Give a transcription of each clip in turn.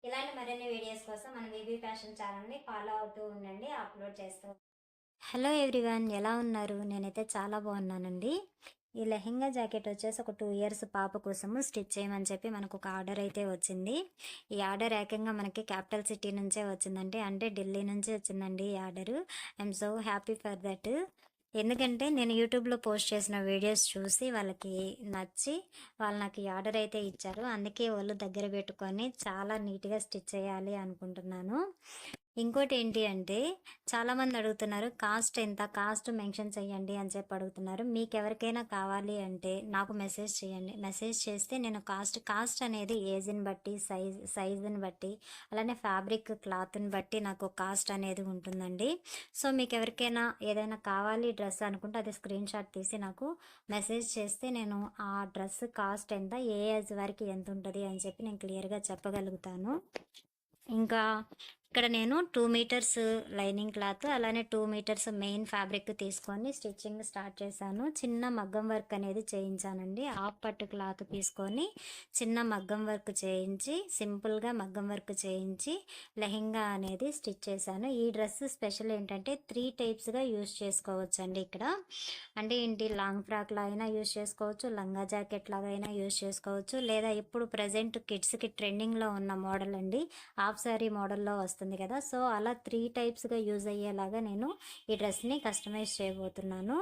ఇలాంటి మరిన్ని వీడియోస్ కోసం మన బేబీ ఫ్యాషన్ ఛానల్ని ఫాలో అవుతూ ఉండండి, అప్లోడ్ చేస్తూ. హలో ఎవ్రీవన్, ఎలా ఉన్నారు? నేనైతే చాలా బాగున్నానండి. ఈ లెహెంగా జాకెట్ వచ్చేసి ఒక 2 ఇయర్స్ పాప కోసము స్టిచ్ చేయమని చెప్పి మనకు ఒక ఆర్డర్ అయితే వచ్చింది. ఈ ఆర్డర్ ఏకంగా మనకి క్యాపిటల్ సిటీ నుంచే వచ్చిందండి, అంటే ఢిల్లీ నుంచి వచ్చిందండి ఈ order. I'm so happy for that. ఎందుకంటే నేను యూట్యూబ్లో పోస్ట్ చేసిన వీడియోస్ చూసి వాళ్ళకి నచ్చి వాళ్ళు నాకు ఈ ఆర్డర్ అయితే ఇచ్చారు. అందుకే వాళ్ళు దగ్గర పెట్టుకొని చాలా నీట్గా స్టిచ్ చేయాలి అనుకుంటున్నాను. ఇంకోటి ఏంటి అంటే, చాలామంది అడుగుతున్నారు కాస్ట్ ఎంత, కాస్ట్ మెన్షన్ చేయండి అని చెప్పి అడుగుతున్నారు. మీకు ఎవరికైనా కావాలి అంటే నాకు మెసేజ్ చేయండి. మెసేజ్ చేస్తే నేను కాస్ట్ అనేది ఏజ్ని బట్టి, సైజుని బట్టి, అలానే ఫ్యాబ్రిక్ క్లాత్ని బట్టి నాకు కాస్ట్ అనేది ఉంటుందండి. సో మీకు ఎవరికైనా ఏదైనా కావాలి డ్రెస్ అనుకుంటే అది స్క్రీన్ షాట్ తీసి నాకు మెసేజ్ చేస్తే నేను ఆ డ్రెస్ కాస్ట్ ఎంత, ఏ ఏజ్ వరకు ఎంత ఉంటుంది అని చెప్పి నేను క్లియర్గా చెప్పగలుగుతాను. ఇంకా ఇక్కడ నేను 2 మీటర్స్ లైనింగ్ క్లాత్, అలానే 2 మీటర్స్ మెయిన్ ఫ్యాబ్రిక్ తీసుకొని స్టిచ్చింగ్ స్టార్ట్ చేశాను. చిన్న మగ్గం వర్క్ అనేది చేయించానండి. హాఫ్ పట్టు క్లాత్ తీసుకొని చిన్న మగ్గం వర్క్ చేయించి, సింపుల్గా మగ్గం వర్క్ చేయించి లెహెంగా అనేది స్టిచ్ చేశాను. ఈ డ్రెస్ స్పెషల్ ఏంటంటే 3 టైప్స్గా యూజ్ చేసుకోవచ్చు అండి. ఇక్కడ అంటే ఏంటి, లాంగ్ ఫ్రాక్ లాగైనా యూజ్ చేసుకోవచ్చు, లంగా జాకెట్ లాగా అయినా యూజ్ చేసుకోవచ్చు, లేదా ఇప్పుడు ప్రజెంట్ కిడ్స్కి ట్రెండింగ్లో ఉన్న మోడల్ అండి, హాఫ్ శారీ మోడల్లో వస్తుంది కదా. సో అలా 3 టైప్స్గా యూజ్ అయ్యేలాగా నేను ఈ డ్రెస్ని కస్టమైజ్ చేయబోతున్నాను.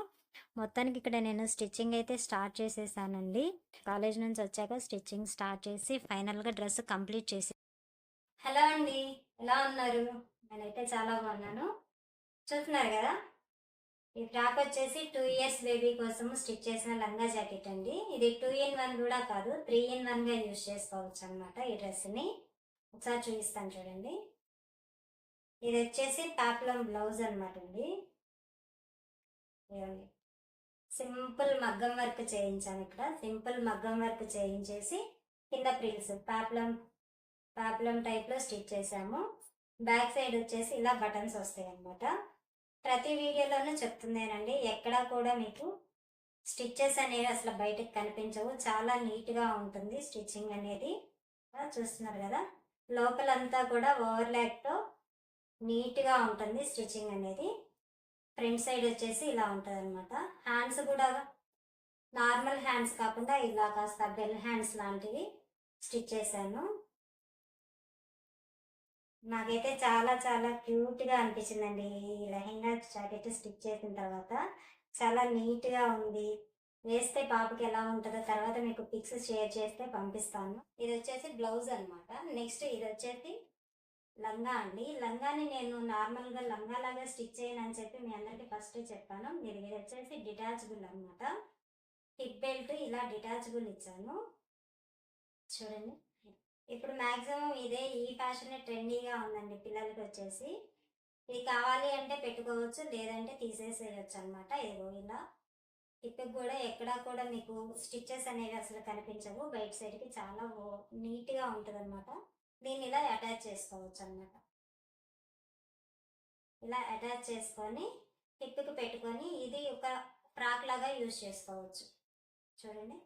మొత్తానికి ఇక్కడ నేను స్టిచ్చింగ్ అయితే స్టార్ట్ చేసేసానండి. కాలేజ్ నుంచి వచ్చాక స్టిచ్చింగ్ స్టార్ట్ చేసి ఫైనల్గా డ్రెస్ కంప్లీట్ చేసి. హలో అండి, ఎలా ఉన్నారు? నేనైతే చాలా బాగున్నాను. చూస్తున్నారు కదా, ఈ ఫ్రాక్ వచ్చేసి 2 ఇయర్స్ బేబీ కోసం స్టిచ్ చేసిన లంగా జాకెట్ అండి. ఇది 2 in 1 కూడా కాదు, 3 in 1గా యూజ్ చేసుకోవచ్చు అనమాట. ఈ డ్రెస్ని ఒకసారి చూపిస్తాను చూడండి. ఇది వచ్చేసి పాప్లం బ్లౌజ్ అనమాట అండి. సింపుల్ మగ్గం వర్క్ చేయించాను. ఇక్కడ సింపుల్ మగ్గం వర్క్ చేయించేసి కింద ప్రిల్స్ పాప్లం టైప్లో స్టిచ్ చేసాము. బ్యాక్ సైడ్ వచ్చేసి ఇలా బటన్స్ వస్తాయి అన్నమాట. ప్రతి వీడియోలోనూ చెప్తుందేనండి, ఎక్కడా కూడా మీకు స్టిచ్చెస్ అనేవి అసలు బయటకు కనిపించవు. చాలా నీట్గా ఉంటుంది స్టిచ్చింగ్ అనేది. చూస్తున్నారు కదా, లోపలంతా కూడా ఓవర్లాక్తో నీట్గా ఉంటుంది స్టిచ్చింగ్ అనేది. ఫ్రంట్ సైడ్ వచ్చేసి ఇలా ఉంటుంది అనమాట. హ్యాండ్స్ కూడా నార్మల్ హ్యాండ్స్ కాకుండా ఇలా కాస్త బెల్ హ్యాండ్స్ లాంటివి స్టిచ్ చేశాను. నాకైతే చాలా చాలా క్యూట్గా అనిపించిందండి ఈ లెహెంగా జాకెట్ స్టిచ్ చేసిన తర్వాత. చాలా నీట్గా ఉంది. వేస్తే పాపకి ఎలా ఉంటుందో తర్వాత మీకు పిక్స్ షేర్ చేస్తే పంపిస్తాను. ఇది వచ్చేసి బ్లౌజ్ అనమాట. నెక్స్ట్ ఇది వచ్చేసి లంగా అండి. లంగాని నేను నార్మల్గా లంగా లాగా స్టిచ్ చేయను అని చెప్పి మీ అందరికీ ఫస్ట్ చెప్పాను. ఇది వచ్చేసి డిటాచబుల్ అనమాట. హిప్ బెల్ట్ ఇలా డిటాచబుల్ ఇచ్చాను చూడండి. ఇప్పుడు మ్యాక్సిమం ఇదే, ఈ ఫ్యాషన్ ట్రెండీగా ఉందండి పిల్లలకి వచ్చేసి. ఇది కావాలి అంటే పెట్టుకోవచ్చు, లేదంటే తీసేసేయచ్చు అనమాట. ఇదిగో ఇలా హిప్కి కూడా ఎక్కడా కూడా మీకు స్టిచ్చెస్ అనేవి అసలు కనిపించవు. బయట సైడ్కి చాలా నీట్గా ఉంటుంది అనమాట. దీన్ని ఇలా అటాచ్ చేసుకోవచ్చు అనమాట. ఇలా అటాచ్ చేసుకొని హిప్కి పెట్టుకొని ఇది ఒక ఫ్రాక్ లాగా యూజ్ చేసుకోవచ్చు చూడండి.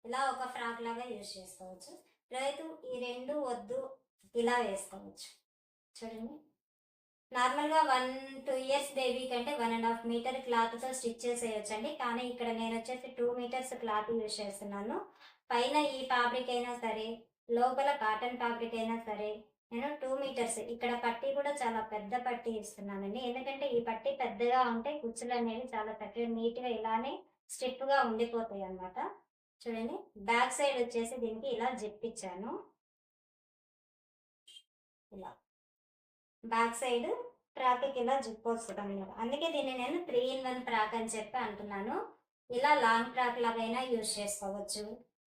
ఇలా ఒక ఫ్రాక్ లాగా యూజ్ చేసుకోవచ్చు. లేదు ఈ రెండు వద్దు, ఇలా వేసుకోవచ్చు చూడండి. నార్మల్గా 1-2 ఇయర్స్ బేబీ కంటే 1.5 మీటర్ క్లాత్తో స్టిచ్ చేసేయచ్చు అండి. కానీ ఇక్కడ నేను వచ్చేసి 2 మీటర్స్ క్లాత్ యూజ్ చేస్తున్నాను. పైన ఈ ఫ్యాబ్రిక్ అయినా సరే, లోపల కాటన్ ఫ్యాబ్రిక్ అయినా సరే నేను 2 మీటర్స్, ఇక్కడ పట్టీ కూడా చాలా పెద్ద పట్టీ ఇస్తున్నానండి. ఎందుకంటే ఈ పట్టీ పెద్దగా ఉంటే కుచ్చులు అనేవి చాలా చక్కగా నీట్గా ఇలానే స్టిఫ్గా ఉండిపోతాయి అన్నమాట. చూడండి, బ్యాక్ సైడ్ వచ్చేసి దీనికి ఇలా జిప్ ఇచ్చాను. ఇలా బ్యాక్ సైడ్ ఫ్రాక్కి ఇలా జిప్ వస్తుంది అన్నమాట. అందుకే దీన్ని నేను 3 in 1 ఫ్రాక్ అని చెప్పి అంటున్నాను. ఇలా లాంగ్ ఫ్రాక్ లాగైనా యూజ్ చేసుకోవచ్చు.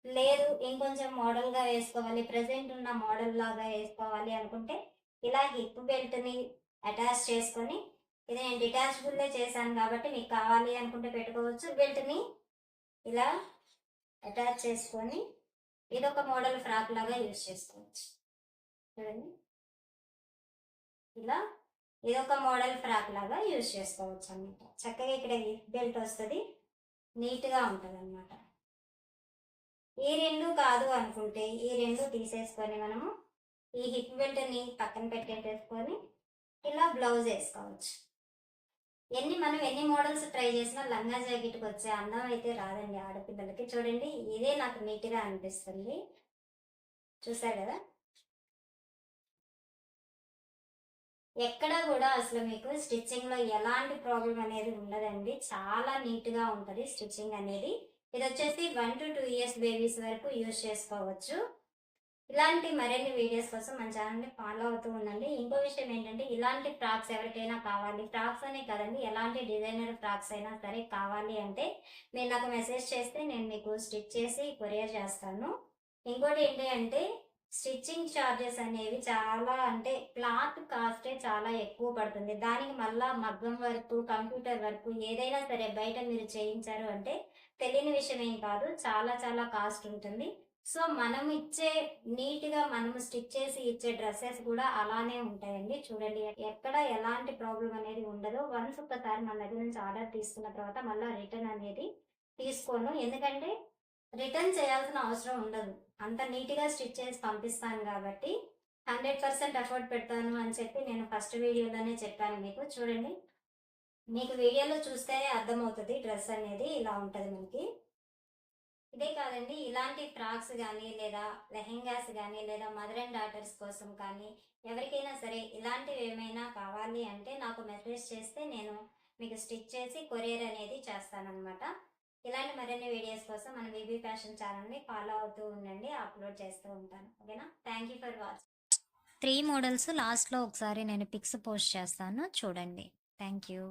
లేదు ఇంకొంచెం మోడల్గా వేసుకోవాలి, ప్రజెంట్ ఉన్న మోడల్ లాగా వేసుకోవాలి అనుకుంటే ఇలా హిప్ బెల్ట్ని అటాచ్ చేసుకొని, ఇది నేను డిటాచబుల్లే చేశాను కాబట్టి మీకు కావాలి అనుకుంటే పెట్టుకోవచ్చు. బెల్ట్ని ఇలా అటాచ్ చేసుకొని ఇదొక మోడల్ ఫ్రాక్ లాగా యూజ్ చేసుకోవచ్చు చూడండి. ఇలా ఇదొక మోడల్ ఫ్రాక్ లాగా యూజ్ చేసుకోవచ్చు అన్నమాట. చక్కగా ఇక్కడ హిప్ బెల్ట్ వస్తుంది, నీట్గా ఉంటుంది అన్నమాట. ఈ 2 కాదు అనుకుంటే ఈ 2 తీసేసుకొని మనము ఈ హిప్ బెల్ట్ని పక్కన పెట్టేసుకొని ఇలా బ్లౌజ్ వేసుకోవచ్చు. మనం ఎన్ని మోడల్స్ ట్రై చేసినా లంగా జాకెట్కి వచ్చే అందం అయితే రాదండి ఆడపిల్లలకి. చూడండి, ఇదే నాకు నీట్గా అనిపిస్తుంది. చూసారు కదా, ఎక్కడ కూడా అసలు మీకు స్టిచ్చింగ్ లో ఎలాంటి ప్రాబ్లం అనేది ఉండదండి. చాలా నీట్ గా ఉంటది స్టిచ్చింగ్ అనేది. ఇది వచ్చేసి 1 to 2 years బేబీస్ వరకు యూజ్ చేసుకోవచ్చు. ఇలాంటి మరిన్ని వీడియోస్ కోసం మన ఛానల్ని ఫాలో అవుతూ ఉండండి. ఇంకో విషయం ఏంటంటే, ఇలాంటి ఫ్రాక్స్ ఎవరికైనా కావాలి, ఫ్రాక్స్ అనే కదండి, ఎలాంటి డిజైనర్ ఫ్రాక్స్ అయినా సరే కావాలి అంటే మీరు నాకు మెసేజ్ చేస్తే నేను మీకు స్టిచ్ చేసి కొరియర్ చేస్తాను. ఇంకోటి ఏంటి అంటే, స్టిచ్చింగ్ ఛార్జెస్ అనేవి చాలా, అంటే క్లాత్ కాస్టే చాలా ఎక్కువ పడుతుంది. దానికి మళ్ళా మగ్గం వర్క్, కంప్యూటర్ వర్క్ ఏదైనా సరే బయట మీరు చేయించారు అంటే తెలియని విషయం ఏం కాదు, చాలా చాలా కాస్ట్ ఉంటుంది. సో మనం ఇచ్చే నీట్గా మనము స్టిచ్ చేసి ఇచ్చే డ్రెస్సెస్ కూడా అలానే ఉంటాయండి. చూడండి, ఎక్కడ ఎలాంటి ప్రాబ్లం అనేది ఉండదు. వన్స్ ఒకసారి మన దగ్గర నుంచి ఆర్డర్ తీసుకున్న తర్వాత మళ్ళీ రిటర్న్ అనేది తీసుకోను, ఎందుకంటే రిటర్న్ చేయాల్సిన అవసరం ఉండదు. అంత నీట్గా స్టిచ్ చేసి పంపిస్తాను కాబట్టి 100% ఎఫర్ట్ పెడతాను అని చెప్పి నేను ఫస్ట్ వీడియోలోనే చెప్పాను మీకు. చూడండి, మీకు వీడియోలో చూస్తేనే అర్థమవుతుంది డ్రెస్ అనేది ఇలా ఉంటుంది మనకి. ఇదే కాదండి, ఇలాంటి ఫ్రాక్స్ కానీ లేదా లెహెంగాస్ కానీ లేదా మదర్ అండ్ డాటర్స్ కోసం కానీ ఎవరికైనా సరే ఇలాంటివి ఏమైనా కావాలి అంటే నాకు మెసేజ్ చేస్తే నేను మీకు స్టిచ్ చేసి కొరియర్ అనేది చేస్తానన్నమాట. ఇలాంటి మరిన్ని వీడియోస్ కోసం మన బీబీ ఫ్యాషన్ ఛానల్ని ఫాలో అవుతూ ఉండండి, అప్లోడ్ చేస్తూ ఉంటాను. ఓకేనా, thank you for watching. 3 models లాస్ట్లో ఒకసారి నేను పిక్స్ పోస్ట్ చేస్తాను, చూడండి. Thank you.